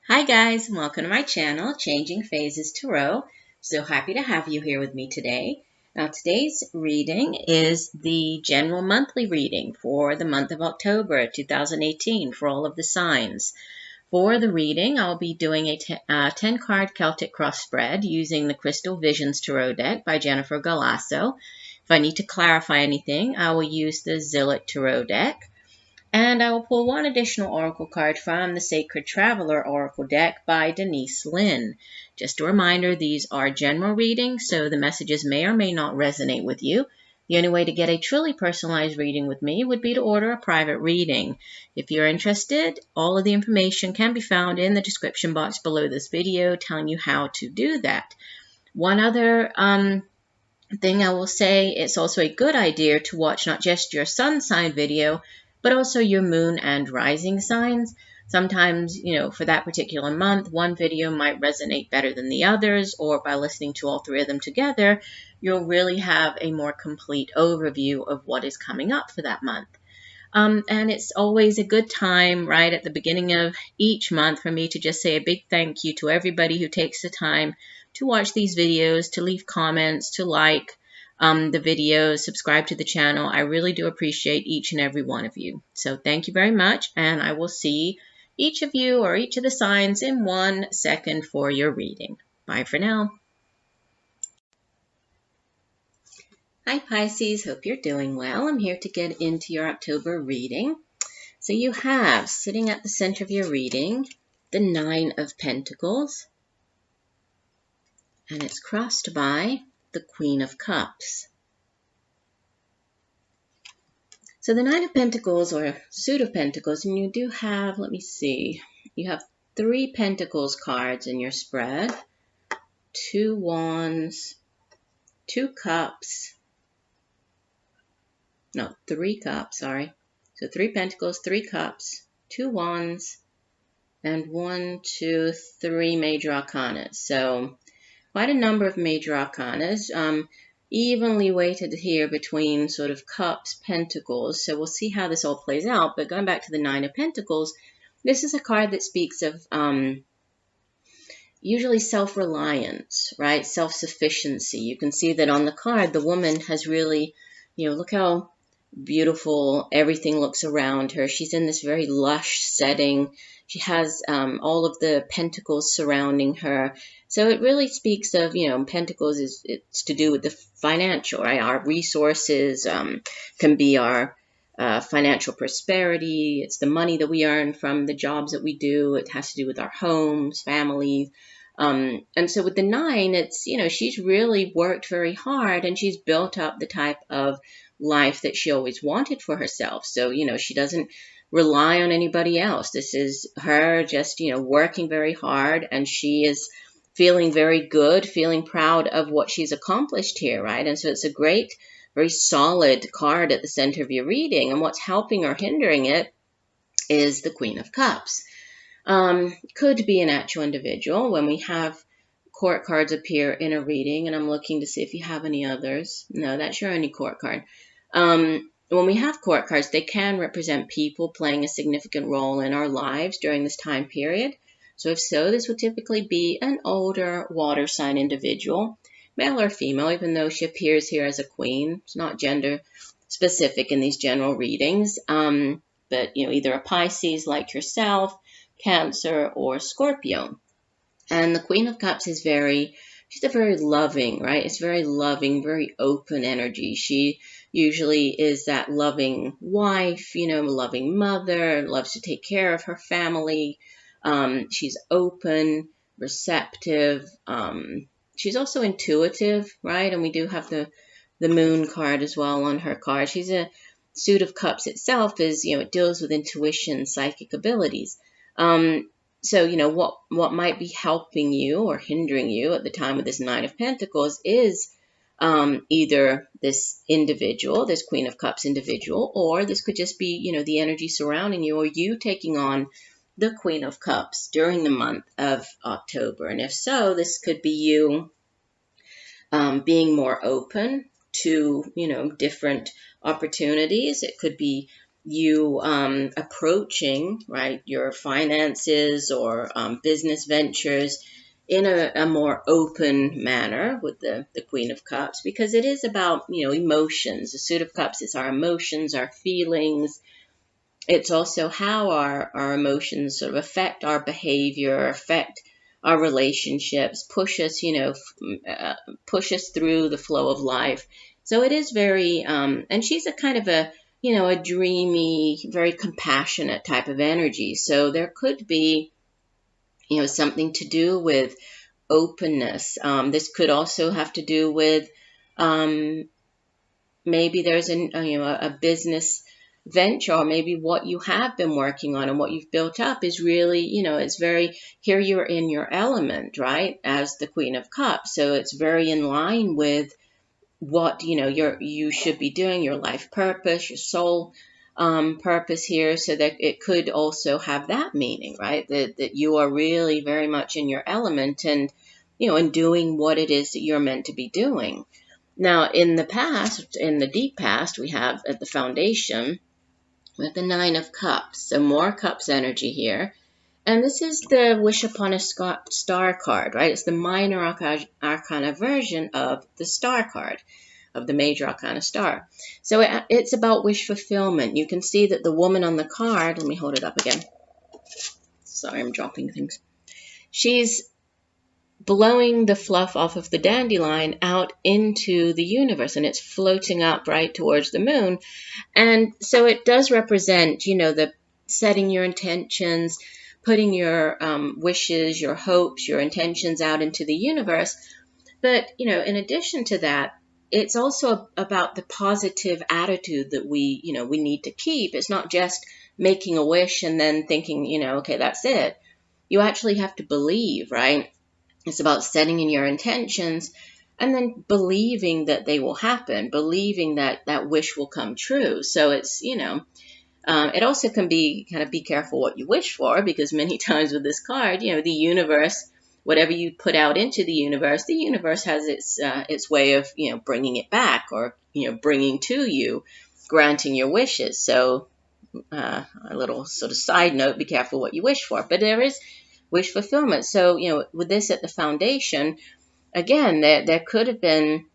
Hi guys, and welcome to my channel, Changing Phases Tarot. So happy to have you here with me today. Now today's reading is the general monthly reading for the month of October 2018 for all of the signs. For the reading, I'll be doing a 10-card Celtic cross spread using the Crystal Visions Tarot deck by Jennifer Galasso. If I need to clarify anything, I will use the Zillich Tarot deck. And I will pull one additional oracle card from the Sacred Traveler Oracle deck by Denise Linn. Just a reminder, these are general readings, so the messages may or may not resonate with you. The only way to get a truly personalized reading with me would be to order a private reading. If you're interested, all of the information can be found in the description box below this video telling you how to do that. One other thing I will say, it's also a good idea to watch not just your sun sign video, but also your moon and rising signs. Sometimes, for that particular month, one video might resonate better than the others, or by listening to all three of them together, you'll really have a more complete overview of what is coming up for that month. And it's always a good time, right, at the beginning of each month for me to just say a big thank you to everybody who takes the time to watch these videos, to leave comments, to like the videos, subscribe to the channel. I really do appreciate each and every one of you. So thank you very much, and I will see each of you or each of the signs in 1 second for your reading. Bye for now. Hi Pisces, hope you're doing well. I'm here to get into your October reading. So you have, sitting at the center of your reading, the 9 of Pentacles, and it's crossed by the Queen of Cups. So the 9 of Pentacles, or suit of Pentacles, and you do have, let me see, you have 3 Pentacles cards in your spread, 2 Wands, 2 Cups, no, 3 Cups, sorry. So 3 Pentacles, 3 Cups, 2 Wands, and 1, 2, 3 Major Arcanas. So quite a number of Major Arcanas, evenly weighted here between sort of Cups, Pentacles. So we'll see how this all plays out. But going back to the 9 of Pentacles, this is a card that speaks of usually self-reliance, right? Self-sufficiency. You can see that on the card, the woman has really, look how beautiful everything looks around her. She's in this very lush setting. She has all of the pentacles surrounding her. So it really speaks of, pentacles it's to do with the financial, right? Our resources can be our financial prosperity. It's the money that we earn from the jobs that we do. It has to do with our homes, families. And so with the 9, it's, she's really worked very hard and she's built up the type of life that she always wanted for herself. So, she doesn't rely on anybody else. This is her just, working very hard, and she is feeling very good, feeling proud of what she's accomplished here, right? And so it's a great, very solid card at the center of your reading, and what's helping or hindering it is the Queen of Cups. Could be an actual individual. When we have court cards appear in a reading, and I'm looking to see if you have any others. No, that's your only court card. When we have court cards, they can represent people playing a significant role in our lives during this time period. So if so, this would typically be an older water sign individual, male or female, even though she appears here as a queen. It's not gender specific in these general readings, but either a Pisces like yourself, Cancer, or Scorpio. And the Queen of Cups is she's a very loving, right? It's very loving, very open energy. She usually is that loving wife, loving mother, loves to take care of her family. She's open, receptive. She's also intuitive, right? And we do have the Moon card as well on her card. She's a suit of Cups itself is, it deals with intuition, psychic abilities. So, what might be helping you or hindering you at the time of this 9 of Pentacles is either this individual, this Queen of Cups individual, or this could just be, the energy surrounding you, or you taking on the Queen of Cups during the month of October. And if so, this could be you being more open to, different opportunities. It could be you approaching, right, your finances or business ventures in a more open manner with the Queen of Cups, because it is about, emotions. The Suit of Cups is our emotions, our feelings. It's also how our emotions sort of affect our behavior, affect our relationships, push us, push us through the flow of life. So it is very, and she's a kind of a dreamy, very compassionate type of energy. So there could be, something to do with openness. This could also have to do with maybe there's a business venture, or maybe what you have been working on and what you've built up is really, it's very, here you're in your element, right, as the Queen of Cups. So it's very in line with what, you should be doing, your life purpose, your soul purpose here. So that it could also have that meaning, right, that you are really very much in your element and, and doing what it is that you're meant to be doing. Now, in the past, in the deep past, we have at the foundation, we have the Nine of Cups, so more Cups energy here. And this is the Wish Upon a Star card, right? It's the minor arcana version of the Star card, of the major arcana star. So it's about wish fulfillment. You can see that the woman on the card, let me hold it up again. Sorry, I'm dropping things. She's blowing the fluff off of the dandelion out into the universe, and it's floating up right towards the moon. And so it does represent, the setting your intentions, putting your wishes, your hopes, your intentions out into the universe. But, in addition to that, it's also about the positive attitude that we need to keep. It's not just making a wish and then thinking, okay, that's it. You actually have to believe, right? It's about setting in your intentions and then believing that they will happen, believing that that wish will come true. So it's, it also can be kind of be careful what you wish for, because many times with this card, the universe, whatever you put out into the universe has its way of, bringing it back, or, bringing to you, granting your wishes. So a little sort of side note, be careful what you wish for. But there is wish fulfillment. So, with this at the foundation, again, there could have been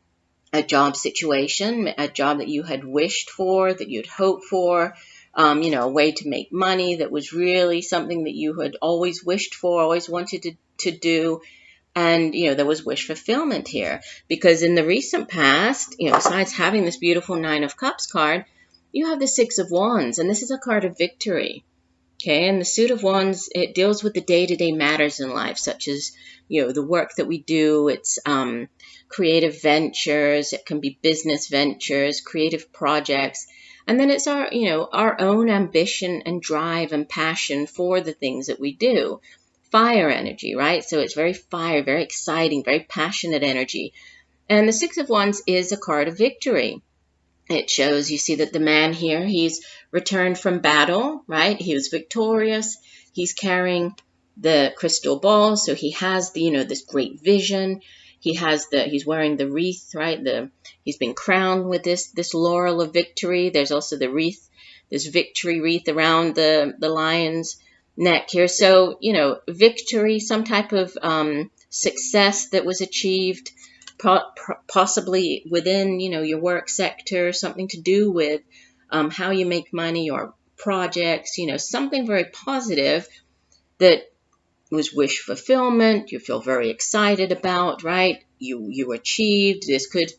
a job situation, a job that you had wished for, that you'd hoped for, a way to make money that was really something that you had always wished for, always wanted to do. And, there was wish fulfillment here, because in the recent past, besides having this beautiful Nine of Cups card, you have the Six of Wands, and this is a card of victory. Okay, and the Suit of Wands, it deals with the day-to-day matters in life, such as, the work that we do. It's creative ventures. It can be business ventures, creative projects. And then it's our own ambition and drive and passion for the things that we do. Fire energy, right? So it's very fire, very exciting, very passionate energy. And the Six of Wands is a card of victory. It shows, you see that the man here, he's returned from battle, right? He was victorious. He's carrying the crystal ball, so he has the, this great vision. He's wearing the wreath, right? He's been crowned with this laurel of victory. There's also the wreath, this victory wreath around the lion's neck here. So, victory, some type of success that was achieved, possibly within, your work sector, something to do with how you make money or projects, something very positive that was wish fulfillment. You feel very excited about, right? You achieved.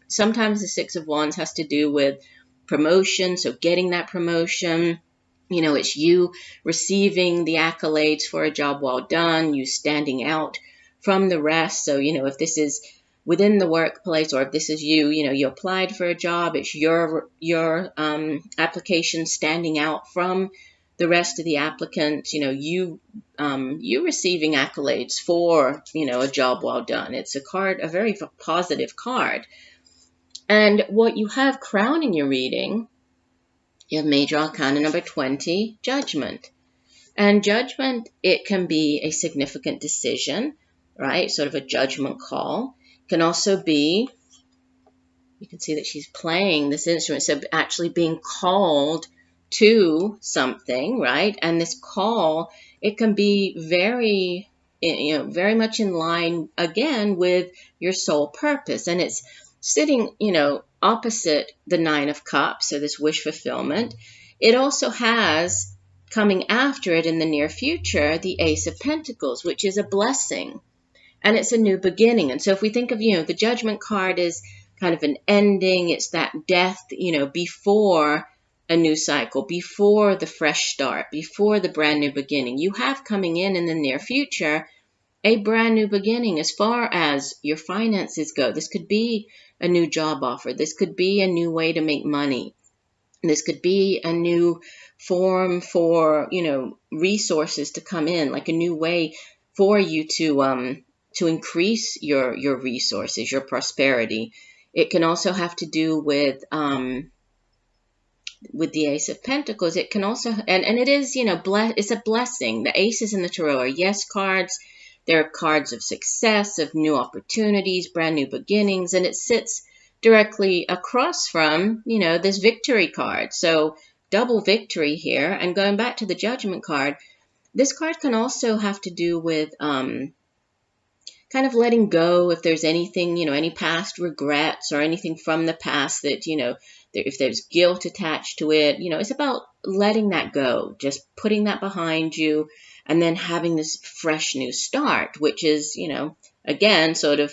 Sometimes the Six of Wands has to do with promotion, so getting that promotion. It's you receiving the accolades for a job well done, you standing out from the rest. So, if this is within the workplace, or if this is you applied for a job, it's your application standing out from the rest of the applicants, you receiving accolades for, a job well done. It's a very positive card. And what you have crowning your reading, you have Major Arcana number 20, Judgment. And judgment, it can be a significant decision, right? Sort of a judgment call. It can also be, you can see that she's playing this instrument, so actually being called to something, right? And this call, it can be very, very much in line again with your soul purpose. And it's sitting, opposite the Nine of Cups, so this wish fulfillment. It also has coming after it in the near future, the Ace of Pentacles, which is a blessing. And it's a new beginning. And so if we think of, the Judgment card is kind of an ending, it's that death, before a new cycle, before the fresh start, before the brand new beginning. You have coming in the near future a brand new beginning as far as your finances go. This could be a new job offer. This could be a new way to make money. This could be a new form for, resources to come in, like a new way for you to increase your resources, your prosperity. It can also have to do with the Ace of Pentacles. It can also, and it is, it's a blessing. The aces in the tarot are yes cards. They're cards of success, of new opportunities, brand new beginnings, and it sits directly across from, this victory card. So double victory here. And going back to the Judgment card, this card can also have to do with kind of letting go if there's anything, any past regrets or anything from the past that, if there's guilt attached to it, it's about letting that go, just putting that behind you, and then having this fresh new start, which is, again, sort of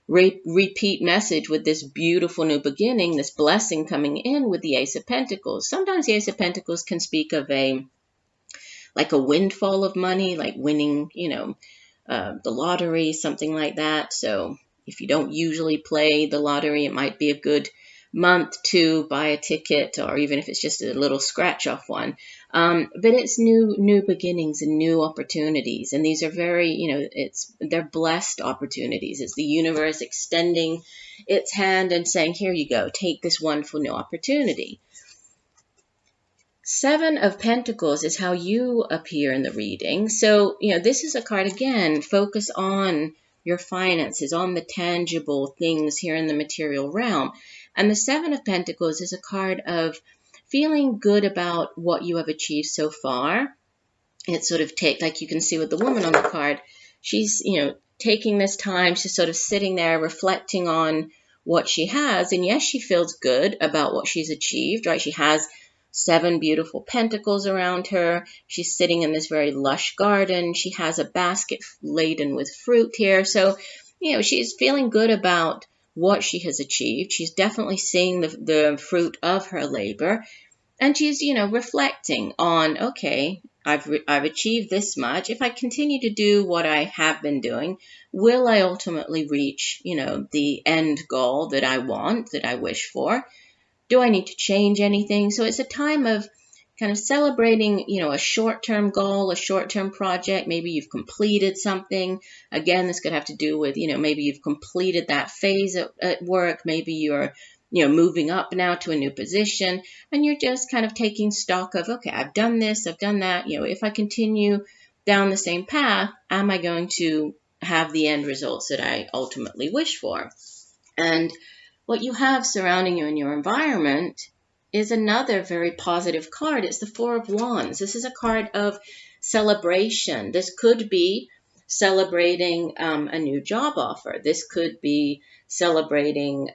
repeat message with this beautiful new beginning, this blessing coming in with the Ace of Pentacles. Sometimes the Ace of Pentacles can speak of like a windfall of money, like winning, the lottery, something like that. So if you don't usually play the lottery, it might be a good month to buy a ticket, or even if it's just a little scratch off one. But it's new beginnings and new opportunities. And these are very, they're blessed opportunities. It's the universe extending its hand and saying, here you go, take this wonderful new opportunity. Seven of Pentacles is how you appear in the reading. So, this is a card, again, focus on your finances, on the tangible things here in the material realm. And the Seven of Pentacles is a card of feeling good about what you have achieved so far. It sort of like you can see with the woman on the card, she's, taking this time, she's sort of sitting there reflecting on what she has. And yes, she feels good about what she's achieved, right? She has 7 beautiful pentacles around her. She's sitting in this very lush garden. She has a basket laden with fruit here. So, she's feeling good about what she has achieved. She's definitely seeing the fruit of her labor. And she's, reflecting on, okay, I've achieved this much. If I continue to do what I have been doing, will I ultimately reach, the end goal that I want, that I wish for? Do I need to change anything? So it's a time of kind of celebrating, a short-term goal, a short-term project. Maybe you've completed something. Again, this could have to do with, maybe you've completed that phase at work. Maybe you're, moving up now to a new position, and you're just kind of taking stock of, okay, I've done this, I've done that. If I continue down the same path, am I going to have the end results that I ultimately wish for? And what you have surrounding you in your environment is another very positive card. It's the Four of Wands. This is a card of celebration. This could be celebrating a new job offer. This could be celebrating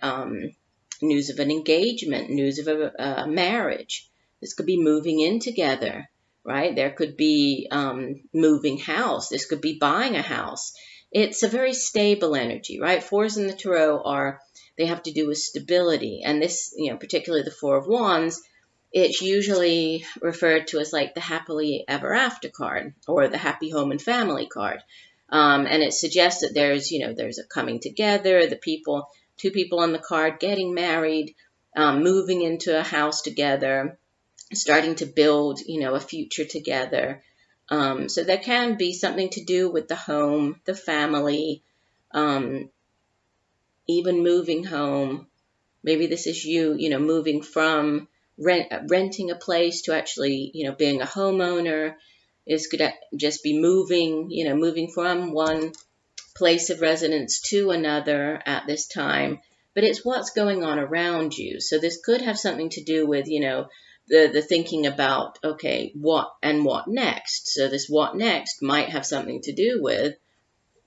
news of an engagement, news of a marriage. This could be moving in together, right? There could be moving house. This could be buying a house. It's a very stable energy, right? Fours in the tarot they have to do with stability. And this, particularly the Four of Wands, it's usually referred to as like the happily ever after card, or the happy home and family card. And it suggests that there's a coming together, two people on the card getting married, moving into a house together, starting to build, a future together. So there can be something to do with the home, the family, even moving home. Maybe this is you, moving from renting a place to actually, being a homeowner. This could just be moving from one place of residence to another at this time. But it's what's going on around you. So this could have something to do with, the thinking about, okay, what next? So this what next might have something to do with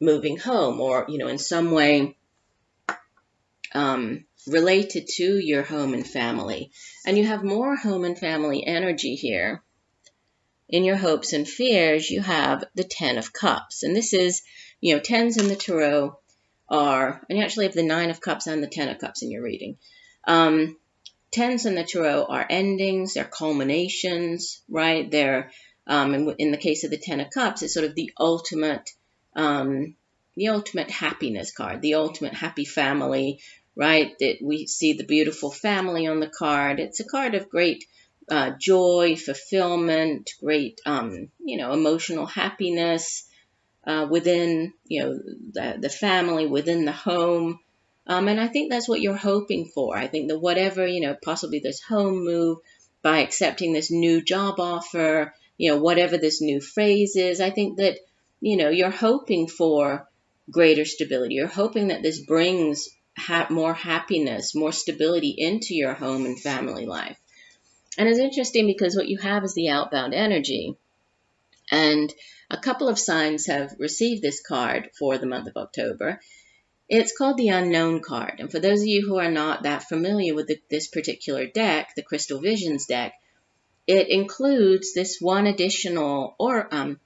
moving home, or, in some way related to your home and family. And you have more home and family energy here. In your hopes and fears, you have the 10 of Cups. And this is, tens in the Tarot are, and you actually have the 9 of Cups and the 10 of Cups in your reading. Tens in the Tarot are endings, they're culminations, right? They're, in the case of the 10 of Cups, it's sort of the ultimate happiness card, the ultimate happy family, right? That we see the beautiful family on the card. It's a card of great joy, fulfillment, great, emotional happiness within, the family, within the home. And I think that's what you're hoping for. I think that whatever, possibly this home move, by accepting this new job offer, whatever this new phase is, I think that, you're hoping for greater stability. You're hoping that this brings more happiness, more stability into your home and family life. And it's interesting because what you have is the outbound energy. And a couple of signs have received this card for the month of October. It's called the Unknown card. And for those of you who are not that familiar with this particular deck, the Crystal Visions deck, it includes this one additional, one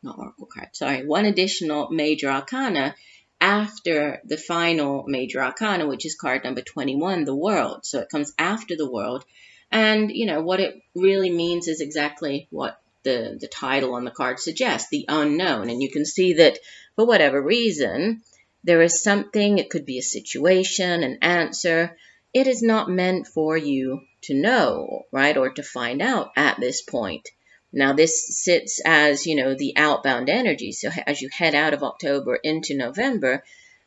additional major arcana after the final major arcana, which is card number 21, the World. So it comes after the World. And, what it really means is exactly what the title on the card suggests, the unknown. And you can see that for whatever reason, there is something, it could be a situation, an answer. It is not meant for you to know, right, or to find out at this point. Now, this sits as, the outbound energy. So as you head out of October into November,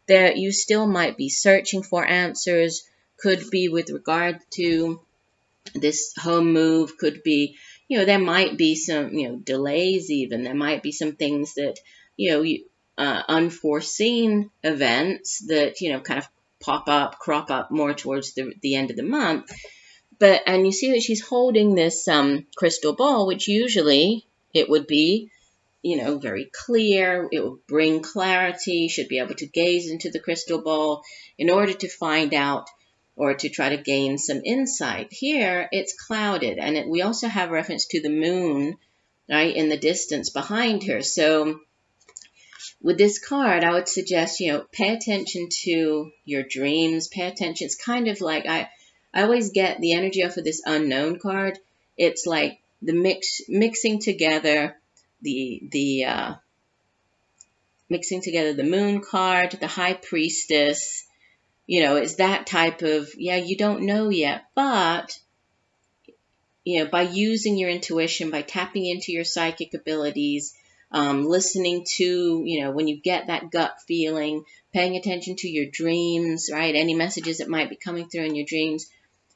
there you still might be searching for answers, could be with regard to this home move, could be, there might be some, delays even. There might be some things that, unforeseen events that, kind of crop up more towards the end of the month. And you see that she's holding this crystal ball, which usually it would be, very clear. It will bring clarity. You should be able to gaze into the crystal ball in order to find out or to try to gain some insight. Here, it's clouded. And we also have reference to the moon, right, in the distance behind her. So with this card, I would suggest, pay attention to your dreams. Pay attention. It's kind of like, I always get the energy off of this Unknown card. It's like the mixing together the Moon card, the High Priestess. It's that type of, you don't know yet, but, by using your intuition, by tapping into your psychic abilities, listening to, when you get that gut feeling, paying attention to your dreams, right? Any messages that might be coming through in your dreams,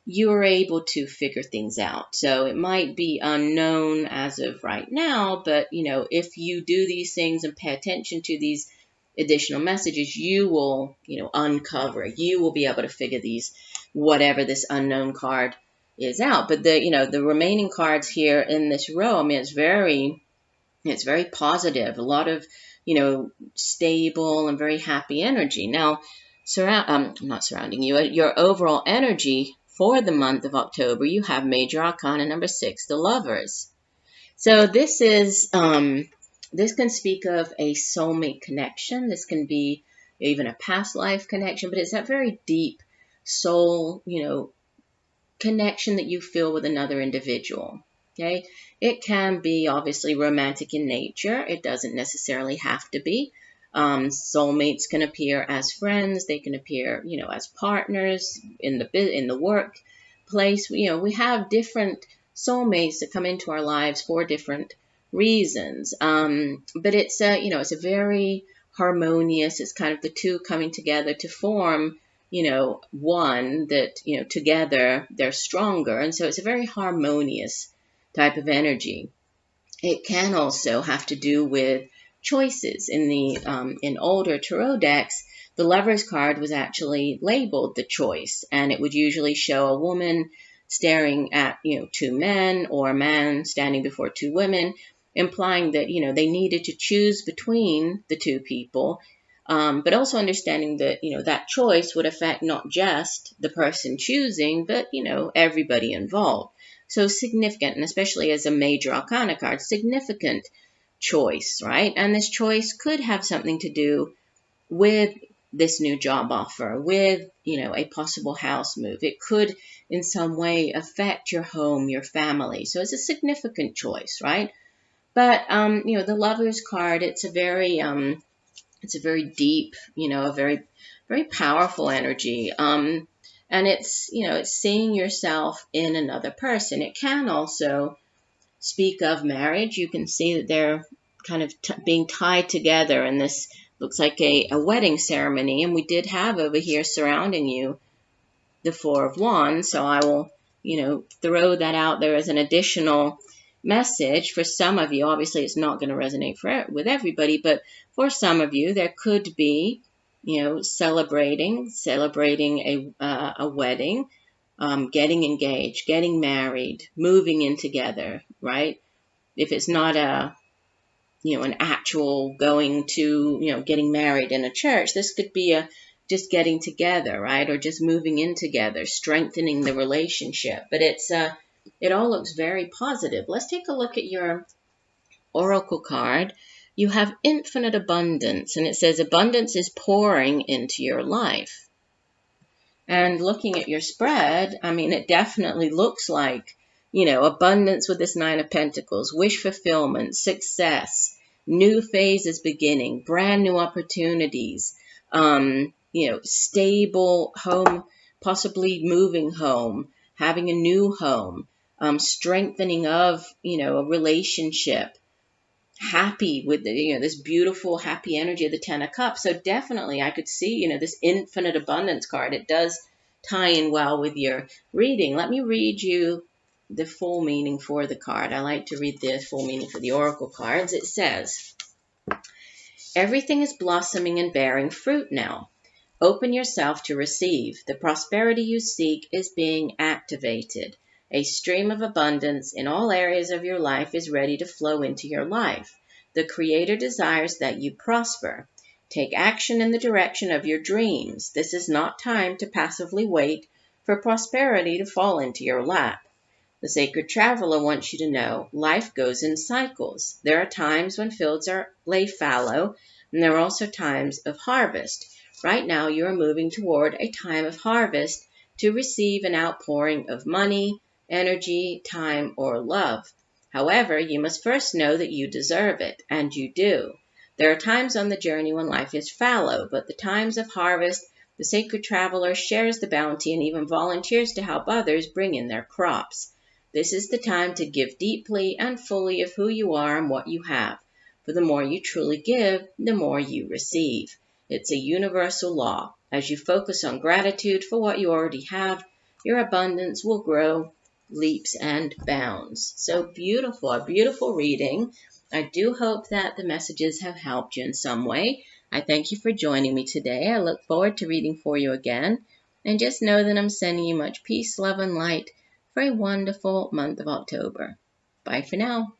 you are able to figure things out. So it might be unknown as of right now, but, if you do these things and pay attention to these additional messages, you will, uncover, you will be able to figure whatever this unknown card is out. But the remaining cards here in this row, it's very positive, a lot of, stable and very happy energy. Now, not surrounding you, your overall energy for the month of October, you have Major Arcana number 6, the Lovers. So this is, this can speak of a soulmate connection. This can be even a past life connection, but it's that very deep soul, connection that you feel with another individual. Okay, it can be obviously romantic in nature. It doesn't necessarily have to be. Soulmates can appear as friends. They can appear, as partners in the workplace. We have different soulmates that come into our lives for different reasons. But it's it's a very harmonious. It's kind of the two coming together to form, one that, together they're stronger. And so it's a very harmonious type of energy. It can also have to do with choices. In older tarot decks, the Lovers card was actually labeled the choice, and it would usually show a woman staring at, two men, or a man standing before two women, implying that, they needed to choose between the two people, but also understanding that, that choice would affect not just the person choosing, but, everybody involved. So significant, and especially as a major arcana card, significant choice, right? And this choice could have something to do with this new job offer, with, a possible house move. It could in some way affect your home, your family. So it's a significant choice, right? But, the Lover's card, it's a very deep, a very, very powerful energy. And it's, it's seeing yourself in another person. It can also speak of marriage. You can see that they're kind of being tied together, and this looks like a wedding ceremony. And we did have over here surrounding you the Four of Wands. So I will, throw that out there as an additional message for some of you. Obviously, it's not going to resonate with everybody, but for some of you, there could be, celebrating a wedding, getting engaged, getting married, moving in together, right? If it's not an actual going to, getting married in a church, this could be just getting together, right? Or just moving in together, strengthening the relationship. But it all looks very positive. Let's take a look at your oracle card. You have infinite abundance, and it says abundance is pouring into your life. And looking at your spread, it definitely looks like, abundance with this Nine of Pentacles, wish fulfillment, success, new phases beginning, brand new opportunities, stable home, possibly moving home, having a new home, strengthening of, a relationship, happy with this beautiful, happy energy of the Ten of Cups. So definitely I could see, this infinite abundance card. It does tie in well with your reading. Let me read you the full meaning for the card. I like to read the full meaning for the oracle cards. It says, everything is blossoming and bearing fruit now. Open yourself to receive. The prosperity you seek is being activated. A stream of abundance in all areas of your life is ready to flow into your life. The Creator desires that you prosper. Take action in the direction of your dreams. This is not time to passively wait for prosperity to fall into your lap. The Sacred Traveler wants you to know life goes in cycles. There are times when fields lay fallow, and there are also times of harvest. Right now, you are moving toward a time of harvest to receive an outpouring of money, energy, time, or love. However, you must first know that you deserve it, and you do. There are times on the journey when life is fallow, but the times of harvest, the Sacred Traveler shares the bounty and even volunteers to help others bring in their crops. This is the time to give deeply and fully of who you are and what you have. For the more you truly give, the more you receive. It's a universal law. As you focus on gratitude for what you already have, your abundance will grow leaps and bounds. So beautiful, a beautiful reading. I do hope that the messages have helped you in some way. I thank you for joining me today. I look forward to reading for you again. And just know that I'm sending you much peace, love, and light for a wonderful month of October. Bye for now.